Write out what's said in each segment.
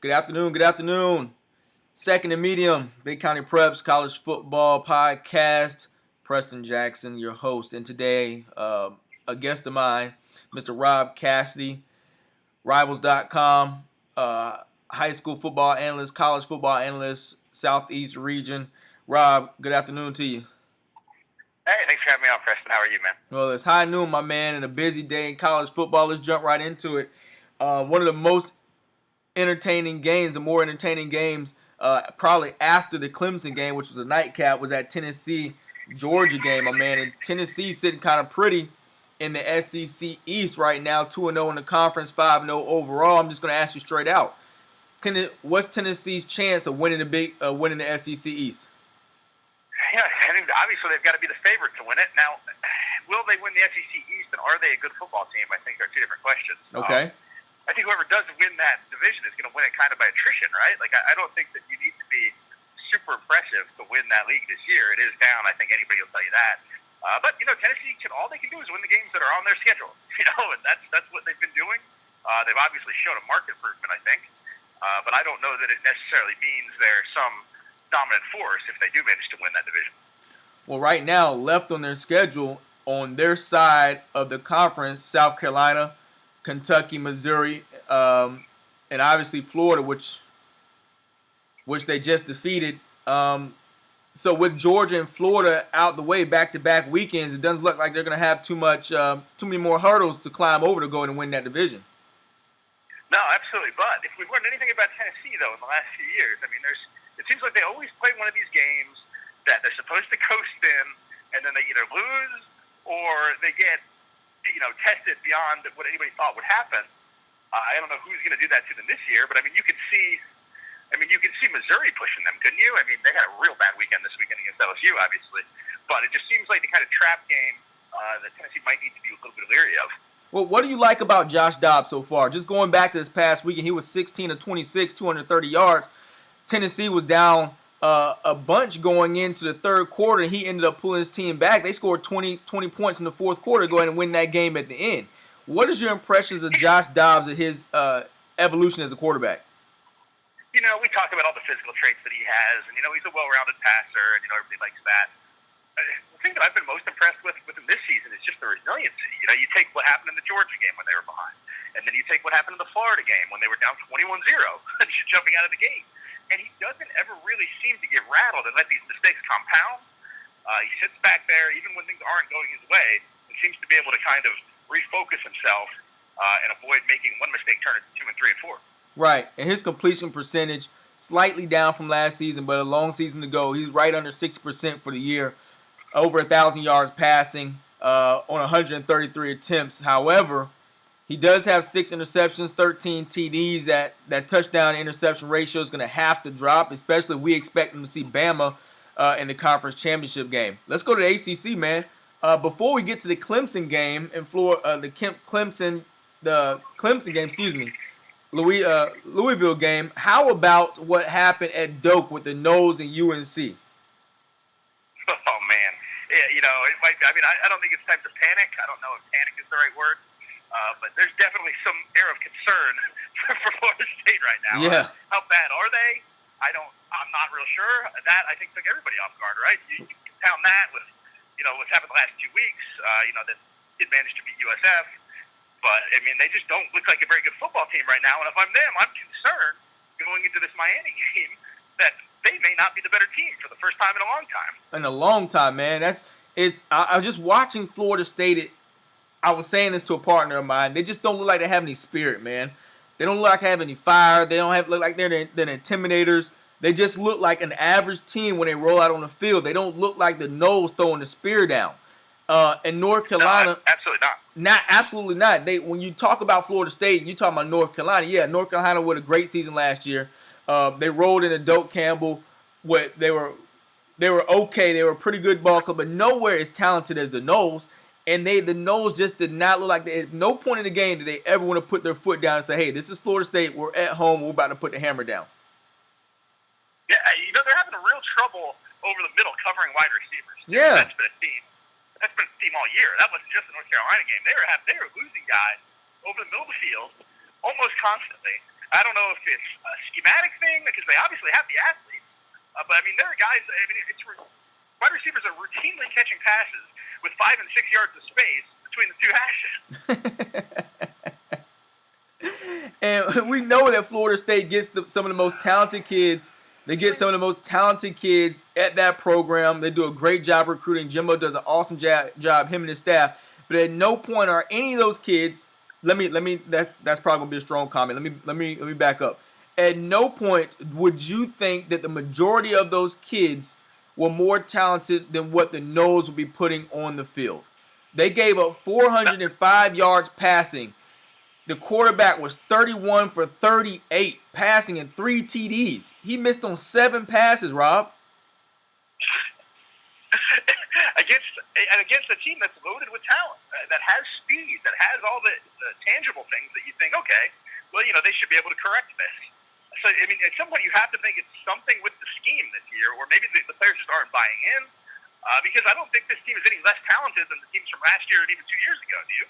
Good afternoon. Good afternoon. Second and Medium, Big County Preps College Football Podcast. Preston Jackson, your host, and today a guest of mine, Mr. Rob Cassidy, Rivals.com, high school football analyst, college football analyst, Southeast region. Rob, good afternoon to you. Hey, thanks for having me on, Preston. How are you, man? Well, it's high noon, my man, and a busy day in college football. Let's jump right into it. One of the most entertaining games, the more entertaining games, probably after the Clemson game, which was a nightcap, was that Tennessee-Georgia game, my man. And Tennessee sitting kind of pretty in the SEC East right now, 2-0 in the conference, 5-0 overall. I'm just going to ask you straight out. What's Tennessee's chance of winning winning the SEC East? Yeah, I think obviously they've got to be the favorite to win it. Now, will they win the SEC East, and are they a good football team? I think are two different questions. Okay. I think whoever does win that division is going to win it kind of by attrition, right? Like, I don't think that you need to be super impressive to win that league this year. It is down. I think anybody will tell you that. But Tennessee all they can do is win the games that are on their schedule. And that's what they've been doing. They've obviously shown a marked improvement, I think. But I don't know that it necessarily means they're some dominant force if they do manage to win that division. Well, right now, left on their schedule, on their side of the conference, South Carolina, Kentucky, Missouri, and obviously Florida, which they just defeated. So with Georgia and Florida out the way, back-to-back weekends, it doesn't look like they're going to have too many more hurdles to climb over to go and win that division. No, absolutely. But if we've learned anything about Tennessee, though, in the last few years, I mean, it seems like they always play one of these games that they're supposed to coast in, and then they either lose or they get, tested beyond what anybody thought would happen. I don't know who's going to do that to them this year, but I mean, you could see Missouri pushing them, couldn't you? I mean, they had a real bad weekend this weekend against LSU, obviously, but it just seems like the kind of trap game that Tennessee might need to be a little bit leery of. Well, what do you like about Josh Dobbs so far? Just going back to this past weekend, he was 16 of 26, 230 yards. Tennessee was down a bunch going into the third quarter, and he ended up pulling his team back. They scored 20 points in the fourth quarter, go ahead and win that game at the end. What is your impressions of Josh Dobbs and his evolution as a quarterback? We talk about all the physical traits that he has, and he's a well-rounded passer, and everybody likes that. The thing that I've been most impressed with him this season is just the resiliency. You take what happened in the Georgia game when they were behind, and then you take what happened in the Florida game when they were down 21-0, jumping out of the gate. And he doesn't ever really seem to get rattled and let these mistakes compound. He sits back there, even when things aren't going his way, and seems to be able to kind of refocus himself and avoid making one mistake turn into 2 and 3 and 4. Right, and his completion percentage slightly down from last season, but a long season to go. He's right under 60% for the year, over 1,000 yards passing on 133 attempts. However, he does have 6 interceptions, 13 TDs. That touchdown interception ratio is going to have to drop, especially if we expect him to see Bama in the conference championship game. Let's go to the ACC, man. Before we get to the Clemson game in Florida, the Clemson game, Louisville game. How about what happened at Doak with the Noles and UNC? Oh man, yeah, it might. I don't think it's time to panic. I don't know if panic is the right word. But there's definitely some air of concern for Florida State right now. Yeah. How bad are they? I'm not real sure. That, I think, took everybody off guard, right? You compound that with, what's happened the last 2 weeks. That did manage to beat USF. But, I mean, they just don't look like a very good football team right now. And if I'm them, I'm concerned going into this Miami game that they may not be the better team for the first time in a long time. In a long time, man. I was just watching Florida State. I was saying this to a partner of mine. They just don't look like they have any spirit, man. They don't look like they have any fire. They don't look like they're intimidators. They just look like an average team when they roll out on the field. They don't look like the Noles throwing the spear down. And North Carolina, no, absolutely not. Absolutely not. When you talk about Florida State, you talk about North Carolina. Yeah, North Carolina with a great season last year. They rolled into Doak Campbell. They were okay. They were a pretty good ball club, but nowhere as talented as the Noles. And the Noles just did not look like at no point in the game did they ever want to put their foot down and say, hey, this is Florida State. We're at home. We're about to put the hammer down. Yeah, they're having a real trouble over the middle covering wide receivers. Yeah. That's been a theme all year. That wasn't just the North Carolina game. They were losing guys over the middle of the field almost constantly. I don't know if it's a schematic thing because they obviously have the athletes, but I mean there are guys. I mean wide receivers are routinely catching passes with 5 and 6 yards of space between the two hashes. And we know that Florida State gets some of the most talented kids. They get some of the most talented kids at that program. They do a great job recruiting. Jimbo does an awesome job, him and his staff. But at no point are any of those kids. That's probably gonna be a strong comment. Let me back up. At no point would you think that the majority of those kids were more talented than what the Noles would be putting on the field. They gave up 405 yards passing. The quarterback was 31 for 38 passing and 3 TDs. He missed on 7 passes, Rob. against a team that's loaded with talent, that has speed, that has all the tangible things that you think, okay, well, they should be able to correct this. So, I mean, at some point you have to think it's something with the scheme this year, or maybe the players just aren't buying in, because I don't think this team is any less talented than the teams from last year and even 2 years ago, do you?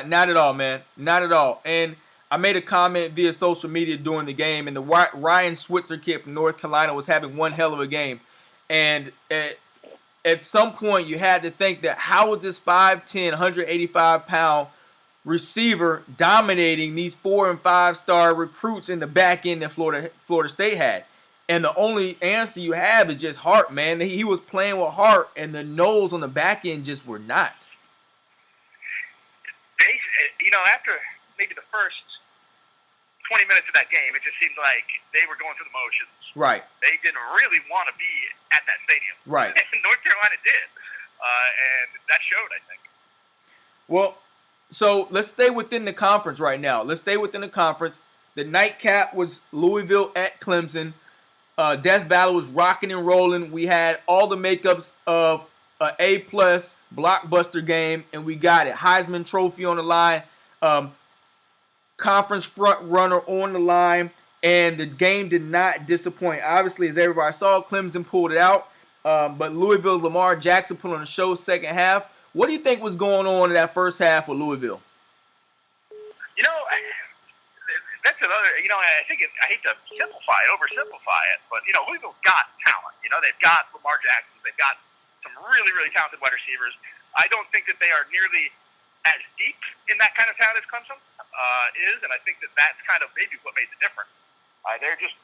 Not at all, man. Not at all. And I made a comment via social media during the game, and the Ryan Switzer kid from North Carolina was having one hell of a game. And at some point you had to think that how is this 5'10", 185-pound receiver dominating these 4- and 5-star recruits in the back end that Florida State had? And the only answer you have is just heart, man. He was playing with heart, and the Noles on the back end just were not. After maybe the first 20 minutes of that game, it just seemed like they were going through the motions. Right. They didn't really want to be at that stadium. Right. And North Carolina did. And that showed, I think. Well, so let's stay within the conference right now. Let's stay within the conference. The nightcap was Louisville at Clemson. Death Valley was rocking and rolling. We had all the makeups of an A-plus blockbuster game, and we got it. Heisman Trophy on the line. Conference front runner on the line, and the game did not disappoint. Obviously, as everybody saw, Clemson pulled it out, but Louisville, Lamar Jackson put on a show second half. What do you think was going on in that first half with Louisville? That's another, I think I hate to oversimplify it, but, Louisville's got talent. They've got Lamar Jackson. They've got some really, really talented wide receivers. I don't think that they are nearly as deep in that kind of talent as Clemson is, and I think that that's kind of maybe what made the difference. They're just,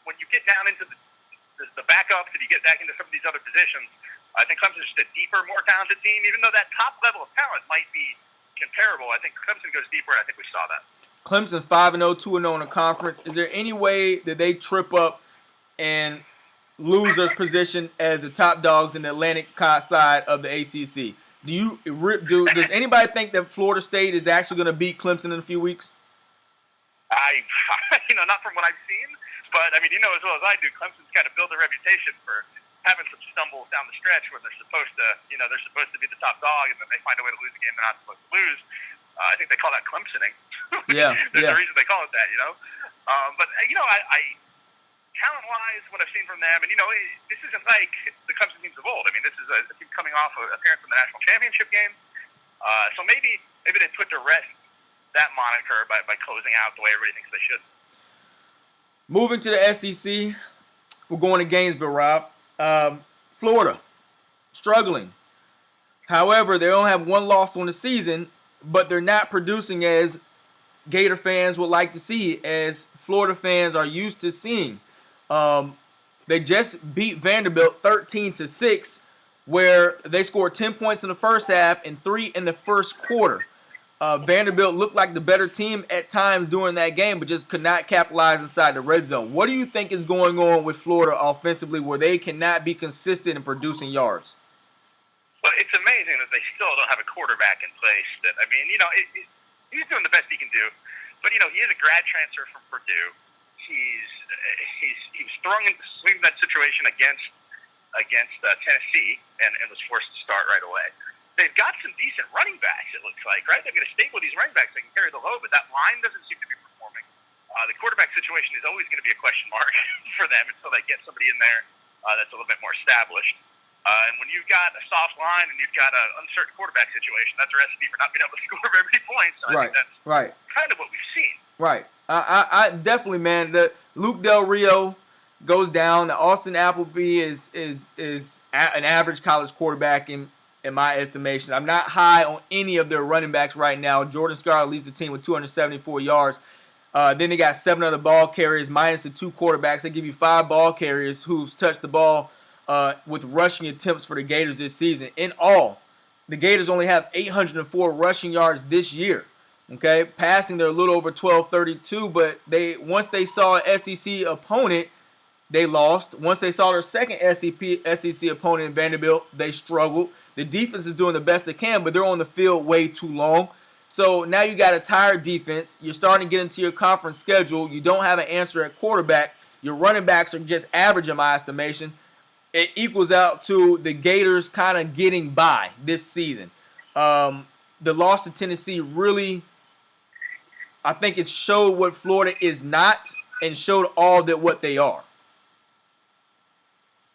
when you get down into the backups and you get back into some of these other positions, I think Clemson's just a deeper, more talented team. Even though that top level of talent might be comparable, I think Clemson goes deeper, and I think we saw that. Clemson 5-0, 2-0 in the conference. Is there any way that they trip up and lose their position as the top dogs in the Atlantic side of the ACC? Does anybody think that Florida State is actually going to beat Clemson in a few weeks? Not from what I've seen, but I mean, as well as I do, Clemson's kind of built a reputation for having some stumbles down the stretch when they're supposed to be the top dog, and then they find a way to lose a game they're not supposed to lose. I think they call that Clemsoning. Yeah, There's a reason they call it that, But talent-wise, what I've seen from them, and this isn't like the Clemson teams of old. I mean, this is a team coming off an appearance in the national championship game. So maybe they put to rest that moniker by closing out the way everybody thinks they should. Moving to the SEC, we're going to Gainesville, Rob. Florida, struggling. However, they only have one loss on the season, but they're not producing as Gator fans would like to see, as Florida fans are used to seeing. They just beat Vanderbilt 13-6, where they scored 10 points in the first half and 3 in the first quarter. Vanderbilt looked like the better team at times during that game, but just could not capitalize inside the red zone. What do you think is going on with Florida offensively, where they cannot be consistent in producing yards? Well, it's amazing that they still don't have a quarterback in place. He's doing the best he can do, but he is a grad transfer from Purdue. He was thrown into that situation against Tennessee and was forced to start right away. They've got some decent running backs, it looks like, right? They've got a stable of these running backs that can carry the load, but that line doesn't seem to be performing. The quarterback situation is always going to be a question mark for them until they get somebody in there that's a little bit more established. And when you've got a soft line and you've got an uncertain quarterback situation, that's a recipe for not being able to score very many points. So I think that's kind of what we've seen. Right. I definitely, man. The Luke Del Rio goes down. The Austin Appleby is an average college quarterback in my estimation. I'm not high on any of their running backs right now. Jordan Scarlett leads the team with 274 yards. Then they got 7 other ball carriers minus the 2 quarterbacks. They give you 5 ball carriers who've touched the ball with rushing attempts for the Gators this season. In all, the Gators only have 804 rushing yards this year. Okay, passing they're a little over 1232, but once they saw an SEC opponent, they lost. Once they saw their second SEC opponent in Vanderbilt, they struggled. The defense is doing the best they can, but they're on the field way too long. So now you got a tired defense. You're starting to get into your conference schedule. You don't have an answer at quarterback. Your running backs are just average in my estimation. It equals out to the Gators kind of getting by this season. The loss to Tennessee really, I think it showed what Florida is not and showed all that what they are.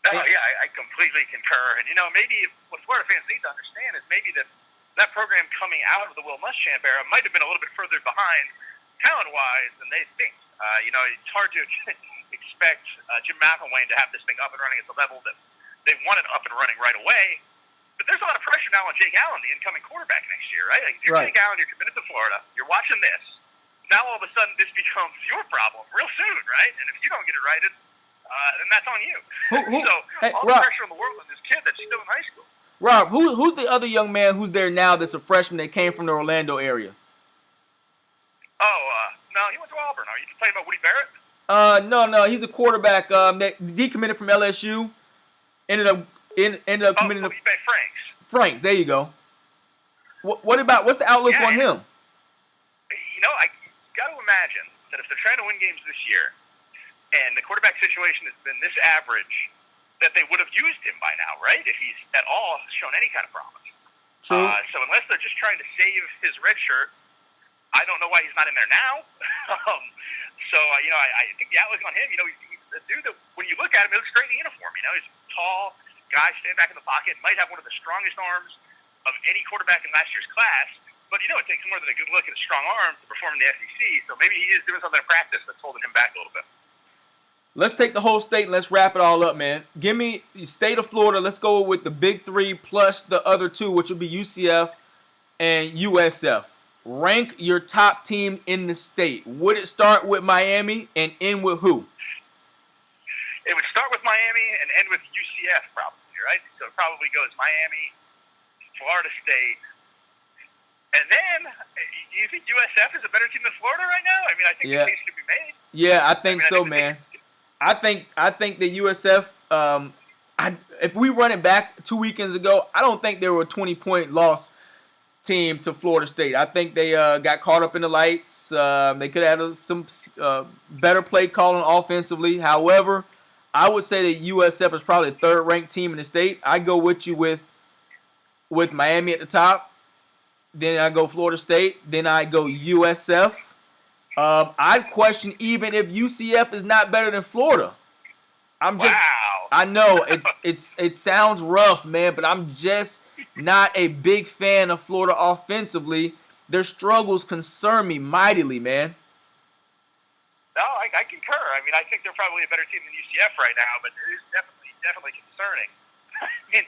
Oh, yeah, I completely concur. And, maybe what Florida fans need to understand is maybe that program coming out of the Will Muschamp era might have been a little bit further behind talent-wise than they think. It's hard to expect Jim McElwain to have this thing up and running at the level that they want it up and running right away. But there's a lot of pressure now on Jake Allen, the incoming quarterback next year, right? Like, if you're Jake Allen, you're committed to Florida, you're watching this. Now all of a sudden this becomes your problem real soon, right? And if you don't get it righted, then that's on you. All the pressure in the world on this kid that's still in high school. Rob, who's the other young man who's there now that's a freshman that came from the Orlando area? No, he went to Auburn. Are you talking about Woody Barrett? No, he's a quarterback that decommitted from LSU. Ended up committing to Franks. There you go. What's the outlook on him? I got to imagine that if they're trying to win games this year, and the quarterback situation has been this average, that they would have used him by now, right? If he's at all shown any kind of promise. True. So unless they're just trying to save his red shirt, I don't know why he's not in there now. I think the outlook on him, he's a dude that when you look at him, he looks great in the uniform. He's tall guy, stand back in the pocket, might have one of the strongest arms of any quarterback in last year's class. But, it takes more than a good look and a strong arm to perform in the SEC. So maybe he is doing something in practice that's holding him back a little bit. Let's take the whole state and let's wrap it all up, man. Give me the state of Florida. Let's go with the big 3 plus the other 2, which will be UCF and USF. Rank your top team in the state. Would it start with Miami and end with who? It would start with Miami and end with UCF probably, right? So it probably goes Miami, Florida State. And then, do you think USF is a better team than Florida right now? I think the case could be made. Yeah, I think so, man. I think that USF, if we run it back 2 weekends ago, I don't think they were a 20-point loss team to Florida State. I think they got caught up in the lights. They could have had some better play calling offensively. However, I would say that USF is probably the 3rd-ranked team in the state. I go with you with Miami at the top. Then I go Florida State. Then I go USF. I'd question even if UCF is not better than Florida. Wow. I know it sounds rough, man, but I'm just not a big fan of Florida offensively. Their struggles concern me mightily, man. No, I concur. I think they're probably a better team than UCF right now, but it is definitely concerning. And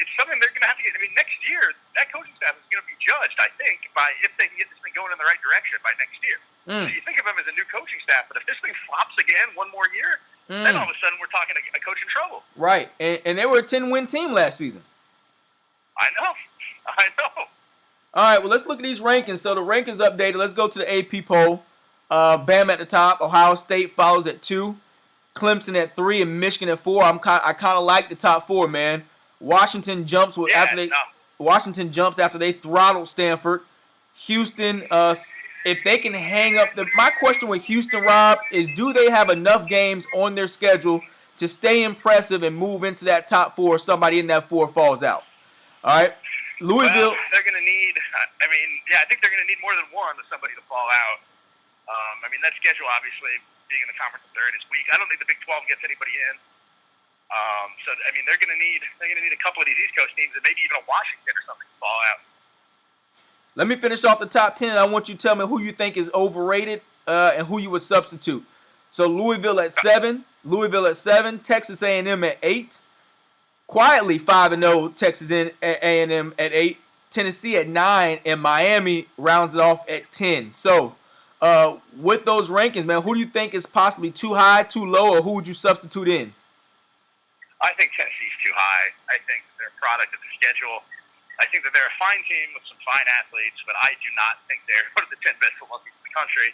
it's something they're going to have to get. Next year, that coaching staff is going to be judged, I think, by if they can get this thing going in the right direction by next year. So you think of them as a new coaching staff, but if this thing flops again one more year, then all of a sudden we're talking a coach in trouble. Right, and they were a 10-win team last season. I know. All right, well, let's look at these rankings. So the rankings updated. Let's go to the AP poll. Bama at the top. Ohio State follows at 2. Clemson at 3 and Michigan at 4. I kind of like the top 4, man. Washington jumps Washington jumps after they throttled Stanford. Houston, if they can hang up my question with Houston, Rob, is do they have enough games on their schedule to stay impressive and move into that top 4 if somebody in that 4 falls out? All right. Louisville. Well, they're going to need, I think they're going to need more than one of somebody to fall out. That schedule, obviously, being in the conference that they're in is weak. I don't think the Big 12 gets anybody in. They're going to need a couple of these East Coast teams and maybe even a Washington or something to fall out. Let me finish off the top 10, and I want you to tell me who you think is overrated and who you would substitute. So Louisville at 7, Texas A&M at 8. Quietly 5-0 Texas A&M at 8, Tennessee at 9, and Miami rounds it off at 10. So with those rankings, man, who do you think is possibly too high, too low, or who would you substitute in? I think Tennessee's too high. I think they're a product of the schedule. I think that they're a fine team with some fine athletes, but I do not think they're one of the 10 best football teams in the country.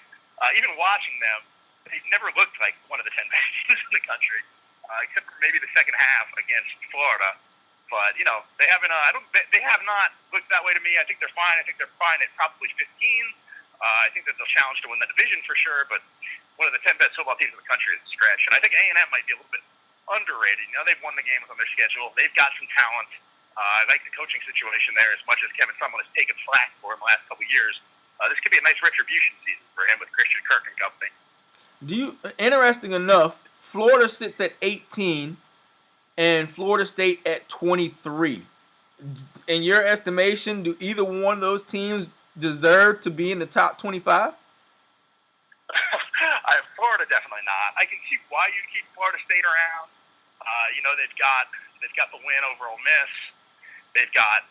Even watching them, they've never looked like one of the 10 best teams in the country. Except for maybe the second half against Florida, but they haven't. They have not looked that way to me. I think they're fine. I think they're fine at probably 15. I think that they'll challenge to win the division for sure. But one of the 10 best football teams in the country is a stretch, and I think A&M might be a little bit underrated. They've won the games on their schedule. They've got some talent. I like the coaching situation there as much as Kevin Sumlin has taken flack for in the last couple of years. This could be a nice retribution season for him with Christian Kirk and company. Interesting enough, Florida sits at 18 and Florida State at 23. In your estimation, do either one of those teams deserve to be in the top 25? Florida definitely not. I can see why you'd keep Florida State around. They've got the win over Ole Miss. They've got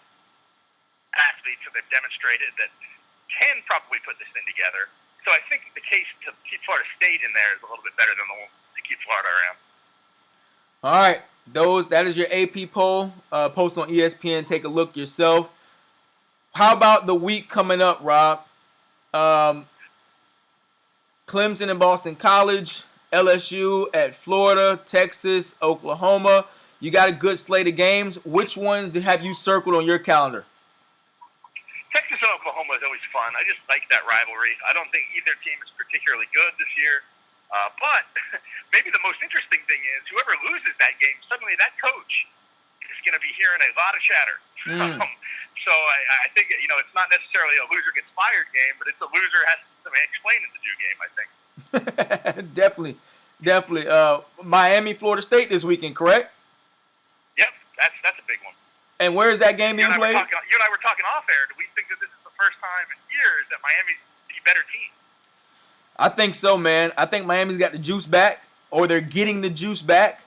athletes that they've demonstrated that can probably put this thing together. So I think the case to keep Florida State in there is a little bit better than the one to keep Florida around. All right, that is your AP poll. Post on ESPN. Take a look yourself. How about the week coming up, Rob? Clemson and Boston College, LSU at Florida, Texas, Oklahoma. You got a good slate of games. Which ones have you circled on your calendar? Texas and Oklahoma is always fun. I just like that rivalry. I don't think either team is particularly good this year. But maybe the most interesting thing is whoever loses that game, suddenly that coach is going to be hearing a lot of chatter. So I think, it's not necessarily a loser gets fired game, but it's a loser has some explaining to do game, I think. Definitely. Miami, Florida State this weekend, correct? Yep, that's a big one. And where is that game being played? You and I were talking off air. Do we think that this is the first time in years that Miami's the better team? I think so, man. I think Miami's got the juice back, or they're getting the juice back.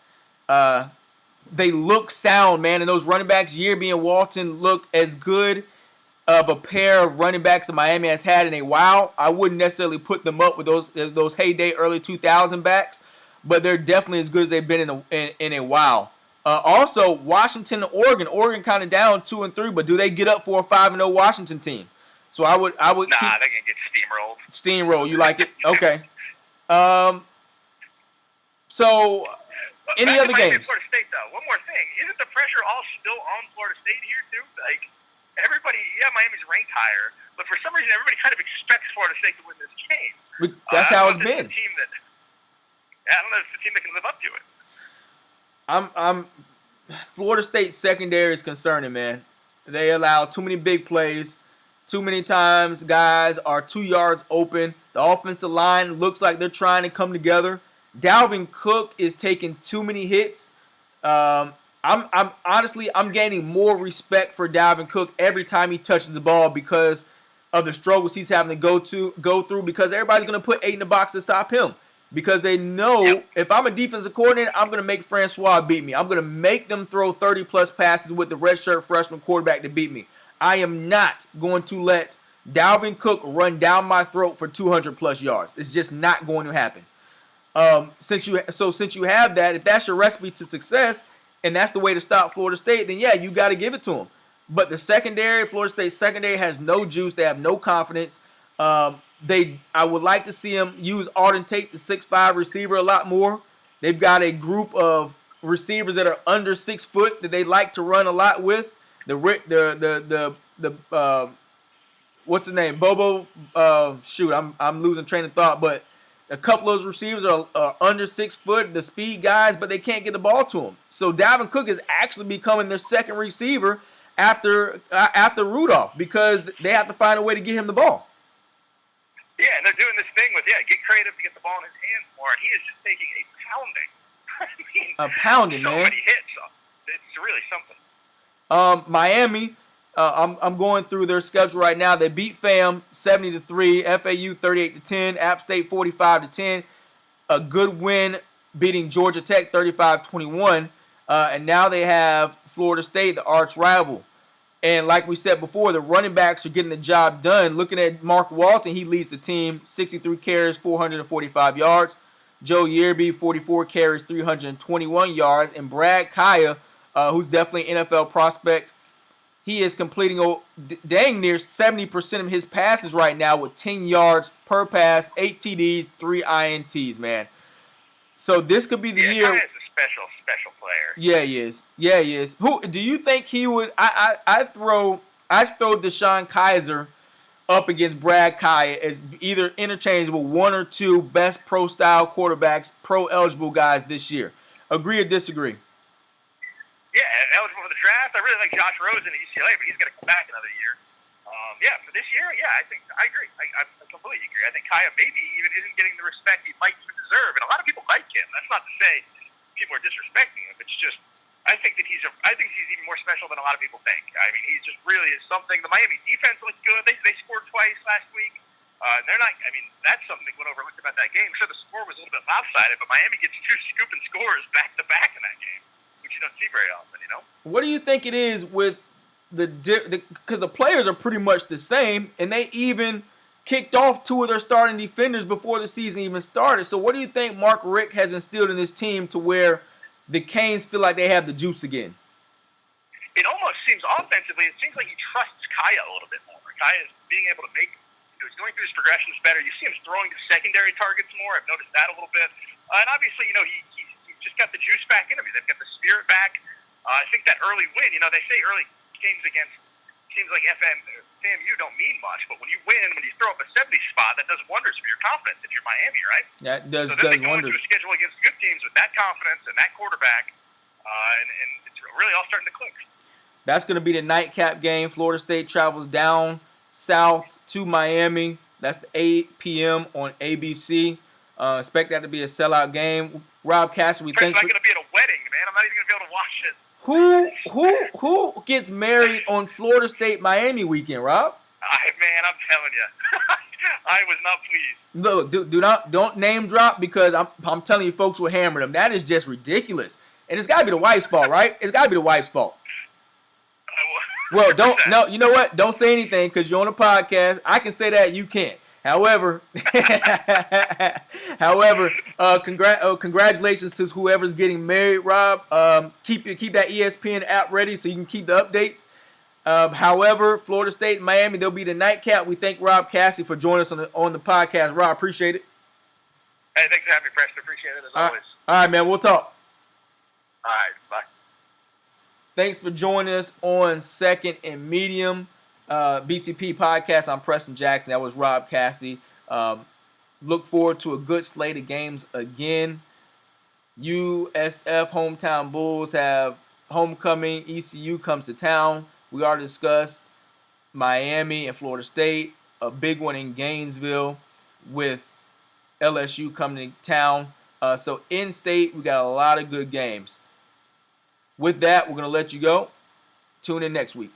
They look sound, man. And those running backs, Yearby and Walton, look as good of a pair of running backs that Miami has had in a while. I wouldn't necessarily put them up with those heyday early 2000 backs, but they're definitely as good as they've been in a while. Also, Washington and Oregon. Oregon kind of down 2-3, but do they get up for a 5-0 Washington team? So I would. Nah, they're gonna get steamrolled. Steamroll, you like it? Okay. So any other games? Florida State, though. One more thing: isn't the pressure all still on Florida State here too? Like everybody, Miami's ranked higher, but for some reason, everybody kind of expects Florida State to win this game. That's how it's been. I don't know if it's the team that can live up to it. Florida State secondary is concerning, man. They allow too many big plays. Too many times guys are 2 yards open. The offensive line looks like they're trying to come together. Dalvin Cook is taking too many hits. I'm honestly gaining more respect for Dalvin Cook every time he touches the ball because of the struggles he's having to go through, because everybody's going to put 8 in the box to stop him. Because they know if I'm a defensive coordinator, I'm going to make Francois beat me. I'm going to make them throw 30-plus passes with the redshirt freshman quarterback to beat me. I am not going to let Dalvin Cook run down my throat for 200-plus yards. It's just not going to happen. Since you have that, if that's your recipe to success, and that's the way to stop Florida State, then yeah, you got to give it to them. But the secondary, Florida State secondary, has no juice. They have no confidence. I would like to see them use Arden Tate, the 6'5" receiver, a lot more. They've got a group of receivers that are under 6 foot that they like to run a lot with. What's his name? Bobo. I'm losing train of thought. But a couple of those receivers are under 6 foot, the speed guys, but they can't get the ball to them. So Dalvin Cook is actually becoming their second receiver after Rudolph, because they have to find a way to get him the ball. Yeah, and they're doing this thing with get creative to get the ball in his hands more, and he is just taking a pounding. A pounding, so man. So many hits. It's really something. Miami, I'm going through their schedule right now. They beat FAM 70-3, FAU 38-10, App State 45-10. A good win beating Georgia Tech 35-21. And now they have Florida State, the arch rival. And like we said before, the running backs are getting the job done. Looking at Mark Walton, he leads the team, 63 carries, 445 yards. Joe Yearby, 44 carries, 321 yards. And Brad Kaya, who's definitely an NFL prospect, he is completing dang near 70% of his passes right now with 10 yards per pass, 8 TDs, 3 INTs, man. So this could be the year. Kaya's a special player. Yeah, he is. Yeah, he is. Who do you think he would? I throw Deshaun Kaiser up against Brad Kaya as either interchangeable one or two best pro style quarterbacks, pro eligible guys this year. Agree or disagree? Yeah, eligible for the draft. I really like Josh Rosen at UCLA, but he's going to come back another year. Yeah, for this year, yeah, I agree. I completely agree. I think Kaya maybe even isn't getting the respect he might even deserve, and a lot of people like him. That's not to say people are disrespecting him. It's just I think he's even more special than a lot of people think. I mean, he just really is something. The Miami defense looked good. They scored twice last week. They're not. I mean, that's something that went overlooked about that game. Sure, the score was a little bit lopsided, but Miami gets 2 scooping scores back to back in that game, which you don't see very often. You know. What do you think it is with because the players are pretty much the same, and they even kicked off 2 of their starting defenders before the season even started. So what do you think Mark Richt has instilled in this team to where the Canes feel like they have the juice again? It almost seems offensively, it seems like he trusts Kaya a little bit more. Kaya is being able to he's going through his progressions better. You see him throwing to secondary targets more. I've noticed that a little bit. And obviously, he's just got the juice back in him. They've got the spirit back. I think that early win, they say early games against teams like FAMU don't mean much, but when you win, when you throw up a 70 spot, that does wonders for your confidence if you're Miami, right? That does so then they go wonders. into a schedule against good teams with that confidence and that quarterback, and it's really all starting to click. That's going to be the nightcap game. Florida State travels down south to Miami. That's the 8 p.m. on ABC. Expect that to be a sellout game. Rob Cassidy, It's not going to be at a wedding, man. I'm not even going to be able to watch it. Who gets married on Florida State Miami weekend, Rob? Man, I'm telling you, I was not pleased. Look, don't name drop because I'm telling you, folks will hammer them. That is just ridiculous, and it's got to be the wife's fault, right? It's got to be the wife's fault. Well, no, you know what? Don't say anything because you're on a podcast. I can say that, you can't. However, congratulations to whoever's getting married, Rob. Keep that ESPN app ready so you can keep the updates. However, Florida State and Miami, they'll be the nightcap. We thank Rob Cassidy for joining us on the podcast. Rob, appreciate it. Hey, thanks for having me, Preston. Appreciate it as always. All right, man. We'll talk. All right, bye. Thanks for joining us on Second and Medium. BCP podcast. I'm Preston Jackson. That was Rob Cassidy. Look forward to a good slate of games again. USF hometown Bulls have homecoming. ECU comes to town. We already discussed Miami and Florida State. A big one in Gainesville with LSU coming to town. So in-state, we got a lot of good games. With that, we're going to let you go. Tune in next week.